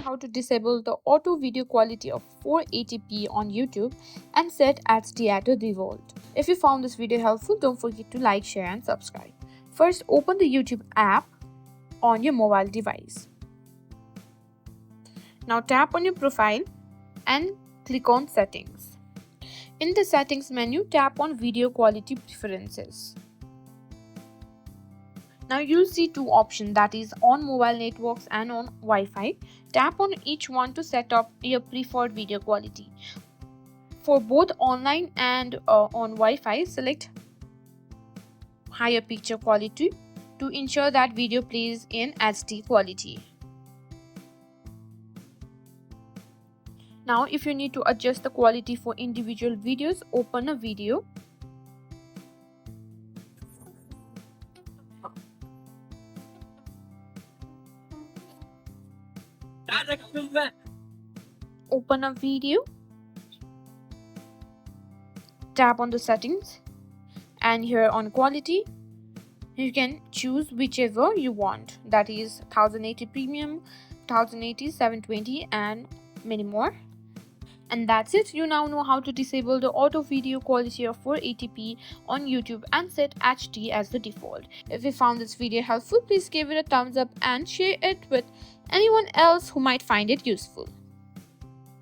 how to disable the auto video quality of 480p on YouTube and set HD at the default. If you found this video helpful, don't forget to like, share and subscribe. First, open the YouTube app on your mobile device. Now tap on your profile and click on Settings. In the Settings menu, tap on Video Quality Preferences. Now you'll see two options, that is on mobile networks and on Wi-Fi. Tap on each one to set up your preferred video quality. For both online and on Wi-Fi, select higher picture quality to ensure that video plays in HD quality. Now if you need to adjust the quality for individual videos, open a video. Open a video, tap on the settings, and here on quality you can choose whichever you want, that is 1080 premium, 1080, 720 and many more. And that's it. You now know how to disable the auto video quality of 480p on YouTube and set HD as the default. If you found this video helpful, please give it a thumbs up and share it with anyone else who might find it useful.